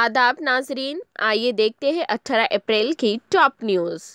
आदाब नाजरीन, आइए देखते हैं 18 अप्रैल की टॉप न्यूज।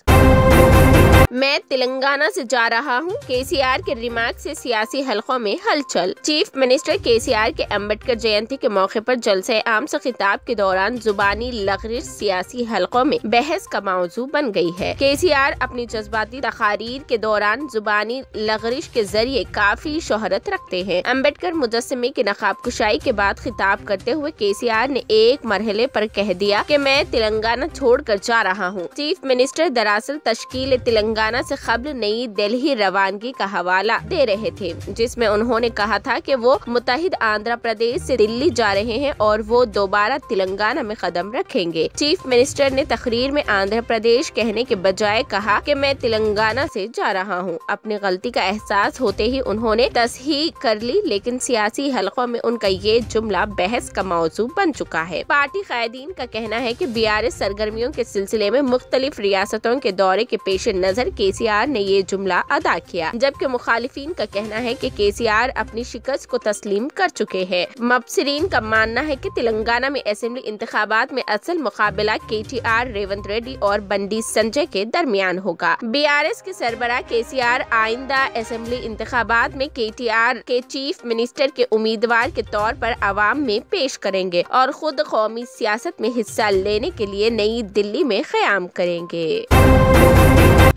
मैं तेलंगाना से जा रहा हूं, केसीआर के रिमार्क से सियासी हलकों में हलचल। चीफ मिनिस्टर केसीआर के अम्बेडकर जयंती के मौके पर जलसे आम से खिताब के दौरान जुबानी लग़ज़िश सियासी हलकों में बहस का मौजू बन गई है। केसीआर अपनी जज्बाती तकारीर के दौरान जुबानी लग़ज़िश के जरिए काफी शोहरत रखते हैं। अम्बेडकर मुजस्समे की नकाब कुशाई के बाद खिताब करते हुए केसीआर ने एक मरहले पर कह दिया कि मैं तेलंगाना छोड़कर जा रहा हूँ। चीफ मिनिस्टर दरअसल तश्कील तेलंगाना से कबल नई दिल्ली रवानगी का हवाला दे रहे थे, जिसमें उन्होंने कहा था कि वो मुत्तहिद आंध्र प्रदेश से दिल्ली जा रहे हैं और वो दोबारा तेलंगाना में कदम रखेंगे। चीफ मिनिस्टर ने तकरीर में आंध्र प्रदेश कहने के बजाय कहा कि मैं तेलंगाना से जा रहा हूं। अपनी गलती का एहसास होते ही उन्होंने तस्हीह कर ली, लेकिन सियासी हलकों में उनका ये जुमला बहस का मौजू बन चुका है। पार्टी कायदीन का कहना है कि बीआरएस सरगर्मियों के सिलसिले में मुख्तलिफ रियासतों के दौरे के पेश नजर केसीआर ने ये जुमला अदा किया, जबकि मुखालिफिन का कहना है कि केसीआर अपनी शिकस्त को तस्लीम कर चुके हैं। मुबसरीन का मानना है कि तेलंगाना में असेंबली इंतखाबात में असल मुकाबला केटीआर रेवंत रेड्डी और बंडी संजय के दरमियान होगा। बीआरएस के सरबराह केसीआर आइंदा असेंबली इंतखाबात में केटीआर के चीफ मिनिस्टर के उम्मीदवार के तौर पर अवाम में पेश करेंगे और खुद कौमी सियासत में हिस्सा लेने के लिए नई दिल्ली में क़याम करेंगे।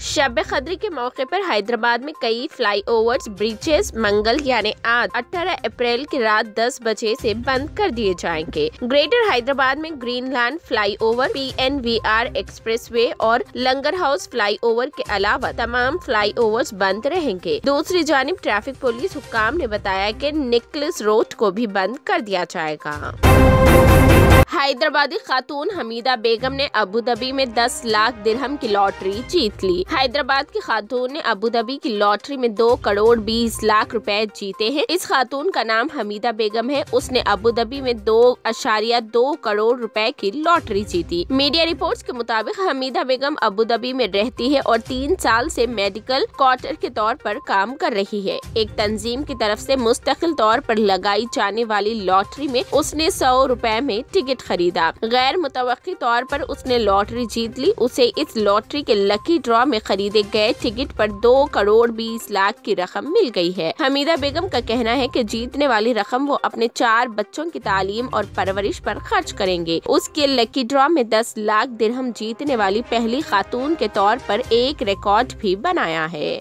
शब कद्र के मौके पर हैदराबाद में कई फ्लाईओवर्स ब्रिजेस मंगल यानी आज 18 अप्रैल की रात 10 बजे से बंद कर दिए जाएंगे। ग्रेटर हैदराबाद में ग्रीनलैंड फ्लाईओवर, PNVR एक्सप्रेसवे और लंगर हाउस फ्लाईओवर के अलावा तमाम फ्लाईओवर्स बंद रहेंगे। दूसरी जानिब ट्रैफिक पुलिस हुक्काम ने बताया कि निकलस रोड को भी बंद कर दिया जाएगा। हैदराबादी खातून हमीदा बेगम ने अबू धाबी में 10 लाख दिरहम की लॉटरी जीत ली। हैदराबाद की खातून ने अबू धाबी की लॉटरी में 2 करोड़ 20 लाख रुपए जीते हैं। इस खातून का नाम हमीदा बेगम है। उसने अबू धाबी में 2.2 करोड़ रुपए की लॉटरी जीती। मीडिया रिपोर्ट्स के मुताबिक हमीदा बेगम अबू धाबी में रहती है और 3 साल से मेडिकल क्वार्टर के तौर पर काम कर रही है। एक तंजीम की तरफ से मुस्तकिल तौर पर लगाई जाने वाली लॉटरी में उसने 100 रुपए में टिकट खरीदा। गैर मुतवक्की तौर पर उसने लॉटरी जीत ली। उसे इस लॉटरी के लकी ड्रॉ में खरीदे गए टिकट पर 2 करोड़ 20 लाख की रकम मिल गई है। हमीदा बेगम का कहना है कि जीतने वाली रकम वो अपने 4 बच्चों की तालीम और परवरिश पर खर्च करेंगे। उसके लकी ड्रॉ में 10 लाख दिरहम जीतने वाली पहली खातून के तौर पर एक रिकॉर्ड भी बनाया है।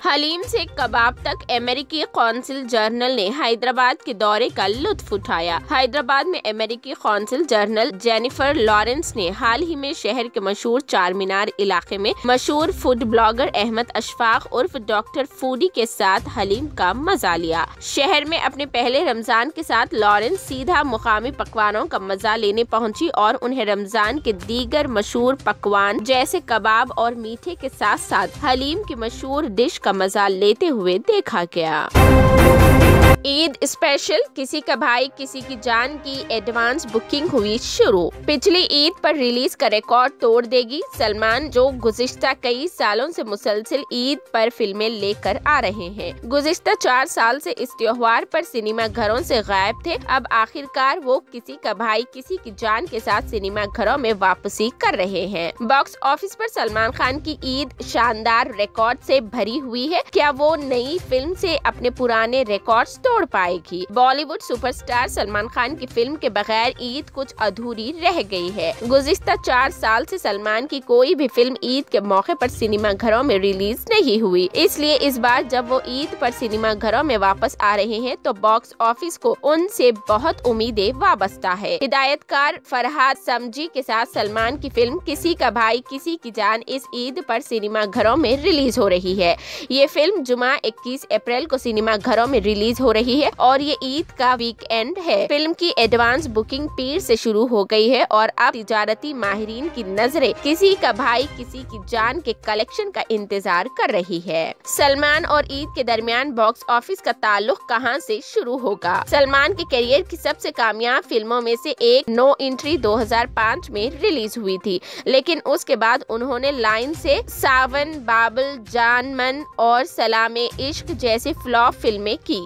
हलीम से कबाब तक अमेरिकी कौंसिल जनरल ने हैदराबाद के दौरे का लुत्फ उठाया। हैदराबाद में अमेरिकी कौंसिल जनरल जेनिफर लॉरेंस ने हाल ही में शहर के मशहूर चार मीनार इलाके में मशहूर फूड ब्लॉगर अहमद अशफाक उर्फ डॉक्टर फूडी के साथ हलीम का मजा लिया। शहर में अपने पहले रमजान के साथ लॉरेंस सीधा मुकामी पकवानों का मजा लेने पहुंची और उन्हें रमजान के दीगर मशहूर पकवान जैसे कबाब और मीठे के साथ साथ हलीम की मशहूर डिश का मजा लेते हुए देखा गया। ईद स्पेशल, किसी का भाई किसी की जान की एडवांस बुकिंग हुई शुरू। पिछली ईद पर रिलीज का रिकॉर्ड तोड़ देगी। सलमान जो गुज़िश्ता कई सालों से मुसलसल ईद पर फिल्में लेकर आ रहे हैं। गुज़िश्ता 4 साल से इस त्योहार पर सिनेमा घरों से गायब थे। अब आखिरकार वो किसी का भाई किसी की जान के साथ सिनेमा घरों में वापसी कर रहे हैं। बॉक्स ऑफिस पर सलमान खान की ईद शानदार रिकॉर्ड से भरी हुई है। क्या वो नई फिल्म से अपने पुराने रिकॉर्ड्स तोड़ पाएगी? बॉलीवुड सुपरस्टार सलमान खान की फिल्म के बगैर ईद कुछ अधूरी रह गई है। गुज़िश्ता 4 साल से सलमान की कोई भी फिल्म ईद के मौके पर सिनेमा घरों में रिलीज नहीं हुई, इसलिए इस बार जब वो ईद पर सिनेमा घरों में वापस आ रहे हैं तो बॉक्स ऑफिस को उनसे बहुत उम्मीदें वाबस्ता है। हिदायतकार फरहाद समजी के साथ सलमान की फिल्म किसी का भाई किसी की जान इस ईद पर सिनेमा घरों में रिलीज हो रही है। ये फिल्म जुमा 21 अप्रैल को सिनेमा घरों में रिलीज हो रही है और ये ईद का वीकेंड है। फिल्म की एडवांस बुकिंग पीर से शुरू हो गई है और अब तिजारती माहिरीन की नजरें किसी का भाई किसी की जान के कलेक्शन का इंतजार कर रही है। सलमान और ईद के दरमियान बॉक्स ऑफिस का ताल्लुक कहां से शुरू होगा? सलमान के करियर की सबसे कामयाब फिल्मों में से एक नो एंट्री 2005 में रिलीज हुई थी, लेकिन उसके बाद उन्होंने लाइन से सावन, बाबुल, जान मन और सलामे इश्क जैसी फ्लॉप फिल्में की।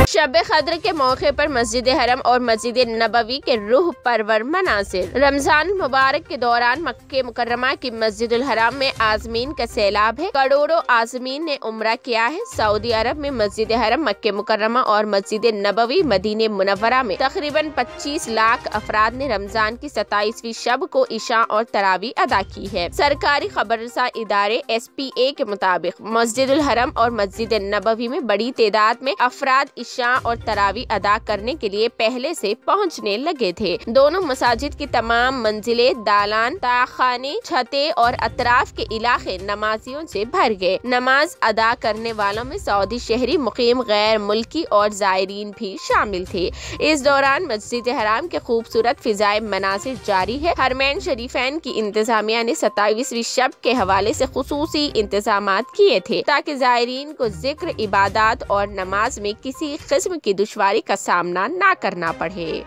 शब कद्र के मौके पर मस्जिद हरम और मस्जिद नबवी के रूह परवर मनासिर। रमजान मुबारक के दौरान मक्के मुकर्रमा की मस्जिद हरम में आज़मीन का सैलाब है। करोड़ों आज़मीन ने उम्रा किया है। सऊदी अरब में मस्जिद हरम, मक्के मुकर्रमा और मस्जिद नबवी मदीने मुनव्वरा में तकरीबन 25 लाख अफराद ने रमजान की 27वीं शब को इशा और तरावी अदा की है। सरकारी खबरसा इदारे SPA के मुताबिक मस्जिद हरम और मस्जिद नबवी में बड़ी तादाद में अफराद इशा और तरावी अदा करने के लिए पहले से पहुंचने लगे थे। दोनों मसाजिद की तमाम मंजिलें, दालान, ताखाने, छतें और अतराफ के इलाके नमाजियों से भर गए। नमाज अदा करने वालों में सऊदी शहरी, मुकीम, गैर मुल्की और जायरीन भी शामिल थे। इस दौरान मस्जिद हराम के खूबसूरत फिजाए मनासिर जारी है। हरमैन शरीफैन की इंतजामिया ने 27वीं शब के हवाले से खुसूसी इंतजामात किए थे ताकि जायरीन को जिक्र, इबादत और नमाज में किसी किस्म की दुश्वारी का सामना न करना पड़े।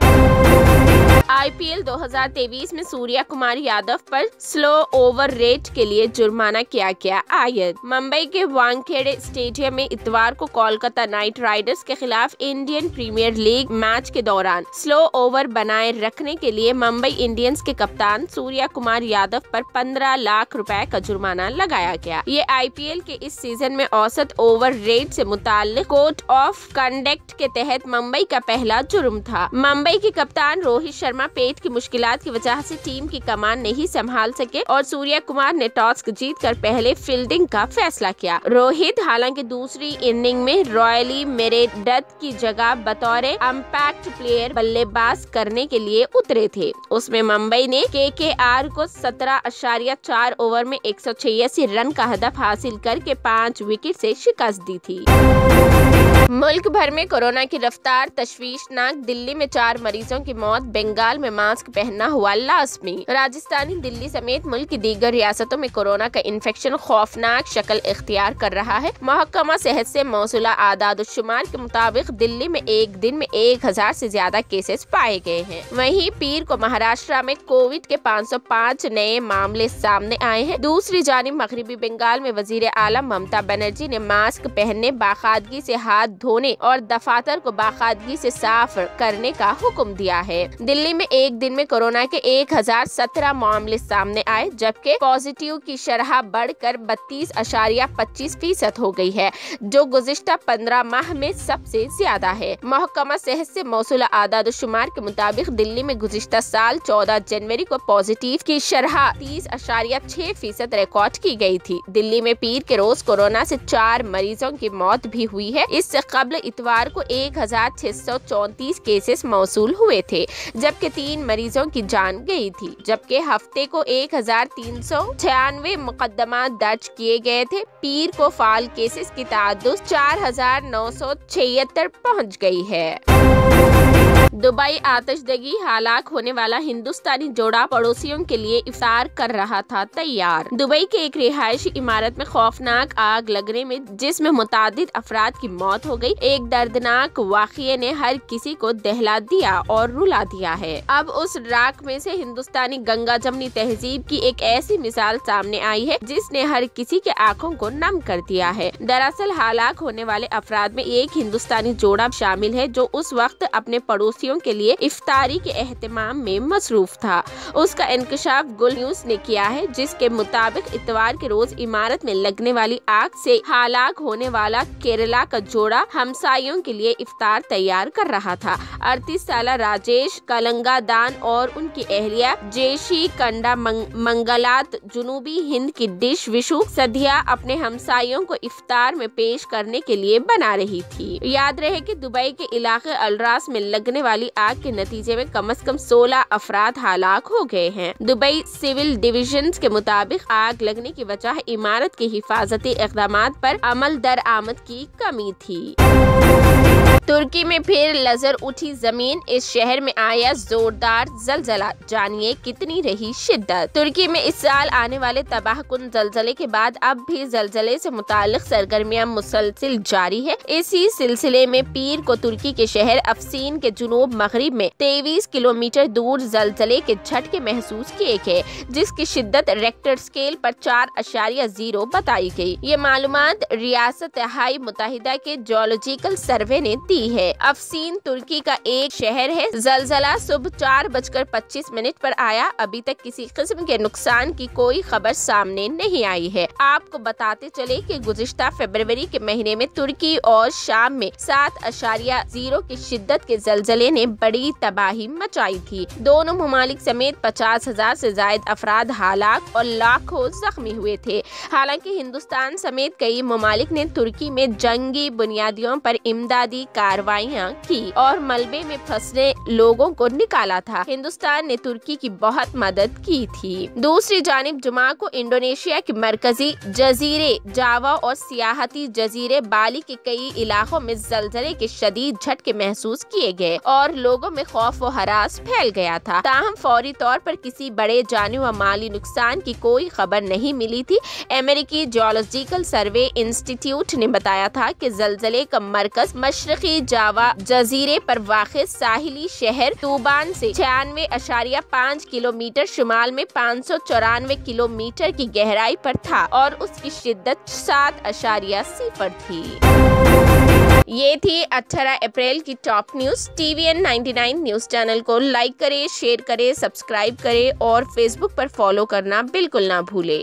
IPL 2023 में सूर्या कुमार यादव पर स्लो ओवर रेट के लिए जुर्माना किया गया आयद। मुंबई के वानखेड़े स्टेडियम में इतवार को कोलकाता नाइट राइडर्स के खिलाफ इंडियन प्रीमियर लीग मैच के दौरान स्लो ओवर बनाए रखने के लिए मुंबई इंडियंस के कप्तान सूर्या कुमार यादव पर 15 लाख रुपए का जुर्माना लगाया गया। ये IPL के इस सीजन में औसत ओवर रेट से मुताल्लिक कोड ऑफ कंडक्ट के तहत मुंबई का पहला जुर्म था। मुंबई के कप्तान रोहित शर्मा पेट की मुश्किलात की वजह से टीम की कमान नहीं संभाल सके और सूर्या कुमार ने टॉस जीतकर पहले फील्डिंग का फैसला किया। रोहित हालांकि दूसरी इनिंग में रॉयली मेरेडथ की जगह बतौर इम्पैक्ट प्लेयर बल्लेबाज करने के लिए उतरे थे। उसमें मुंबई ने KKR को 17.4 ओवर में 186 रन का हदफ हासिल करके 5 विकेट से शिकस्त दी थी। मुल्क भर में कोरोना की रफ्तार तशवीशनाक। दिल्ली में 4 मरीजों की मौत। बंगाल में मास्क पहनना हुआ लाजमी। राजस्थानी दिल्ली समेत मुल्क की दीगर रियासतों में कोरोना का इन्फेक्शन खौफनाक शक्ल इख्तियार कर रहा है। महकमा सेहत से मौसूला आदाद-उश-शुमार के मुताबिक दिल्ली में एक दिन में 1000 से ज्यादा केसेस पाए गए हैं। वहीं पीर को महाराष्ट्र में कोविड के 505 नए मामले सामने आए हैं। दूसरी जानिब मगरिबी बंगाल में वजीर आला ममता बनर्जी ने मास्क पहनने, बाकायदगी से हाथ धोने और दफातर को बाकायदगी से साफ करने का हुक्म दिया है। दिल्ली में एक दिन में कोरोना के 1017 मामले सामने आए, जबकि पॉजिटिव की शरह बढ़कर 32.25% हो गई है, जो गुज़िश्ता 15 माह में सबसे ज्यादा है। महकमा सेहत से मौसूला आदाद-उश-शुमार के मुताबिक दिल्ली में गुज़िश्ता साल 14 जनवरी को पॉजिटिव की शरह 30.6% रिकॉर्ड की गई थी। दिल्ली में पीर के रोज कोरोना से 4 मरीजों की मौत भी हुई है। इससे कबल इतवार को 1634 केसेस मौसूल हुए थे, जबकि 3 मरीजों की जान गई थी। जबकि हफ्ते को 1396 मुकदमा दर्ज किए गए थे। पीर को फाल केसेस की तादाद 4976 पहुंच गई है। दुबई आतिशदगी, हलाक होने वाला हिंदुस्तानी जोड़ा पड़ोसियों के लिए इफ्तार कर रहा था तैयार। दुबई के एक रिहायशी इमारत में खौफनाक आग लगने में जिसमें मुतादिद अफराद की मौत हो गई। एक दर्दनाक वाक़ये ने हर किसी को दहला दिया और रुला दिया है। अब उस राख में से हिंदुस्तानी गंगा जमनी तहजीब की एक ऐसी मिसाल सामने आई है जिसने हर किसी के आंखों को नम कर दिया है। दरअसल हलाक होने वाले अफराद में एक हिंदुस्तानी जोड़ा शामिल है जो उस वक्त अपने पड़ोसियों के लिए इफ्तारी के एहतमाम में मसरूफ था। उसका इंकशाफ गुल न्यूज ने किया है, जिसके मुताबिक इतवार के रोज इमारत में लगने वाली आग से हलाक होने वाला केरला का जोड़ा हमसायों के लिए इफ्तार तैयार कर रहा था। 38 साल राजेश कलंगादान और उनकी अहलिया जेशी कंडा मंगलात जुनूबी हिंद की डिश विशु सदिया अपने हमसायों को इफ्तार में पेश करने के लिए बना रही थी। याद रहे कि दुबई के इलाके अलरास में लगने वाली आग के नतीजे में कम से कम 16 अफराद हलाक हो गए हैं। दुबई सिविल डिवीजन के मुताबिक आग लगने की वजह इमारत के हिफाजती इक़दामात पर अमल दरआमद की कमी थी। तुर्की में फिर लजर उठी जमीन। इस शहर में आया जोरदार जलजला, जानिए कितनी रही शिद्दत। तुर्की में इस साल आने वाले तबाहकुन जलजले के बाद अब भी जलजले से मुताल्लिक सरगर्मियां मुसलसिल जारी है। इसी सिलसिले में पीर को तुर्की के शहर अफसीन के जुनूब मगरिब में 23 किलोमीटर दूर जलजले के झटके महसूस किए गए, जिसकी शिद्दत रेक्टर स्केल पर 4.0 बताई गई। ये मालूमात रियासत हाई मुत्तहिदा के जियोलॉजिकल सर्वे ने दी है। अफसीन तुर्की का एक शहर है। जलजला सुबह 4:25 पर आया। अभी तक किसी किस्म के नुकसान की कोई खबर सामने नहीं आई है। आपको बताते चले कि गुज़िश्ता फरवरी के महीने में तुर्की और शाम में 7.0 की शिद्दत के जलजले ने बड़ी तबाही मचाई थी। दोनों ममालिक समेत 50,000 से ज्यादा अफराद हलाक और लाखों जख्मी हुए थे। हालांकि हिंदुस्तान समेत कई ममालिक ने तुर्की में जंगी बुनियादियों पर इमदादी कार्रवाइयाँ की और मलबे में फंसे लोगों को निकाला था। हिंदुस्तान ने तुर्की की बहुत मदद की थी। दूसरी जानिब जुमा को इंडोनेशिया के मरकजी जजीरे जावा और सियाहती जजीरे बाली के कई इलाकों में जलजले के शदीद झटके महसूस किए गए और लोगों में खौफ व हरास फैल गया था। ताहम फौरी तौर पर किसी बड़े जानी व माली नुकसान की कोई खबर नहीं मिली थी। अमेरिकी जियोलॉजिकल सर्वे इंस्टीट्यूट ने बताया था कि जलजले का मरकज मशरकी जावा जजीरे पर वाक़ साहिली शहर तुबान से 96.5 किलोमीटर शुमाल में 594 किलोमीटर की गहराई पर था और उसकी शिद्दत 7.0 थी। ये थी 18 अप्रैल की top news. TVN 99 news channel को लाइक करें, शेयर करें, सब्सक्राइब करें और फेसबुक पर फॉलो करना बिल्कुल ना भूलें।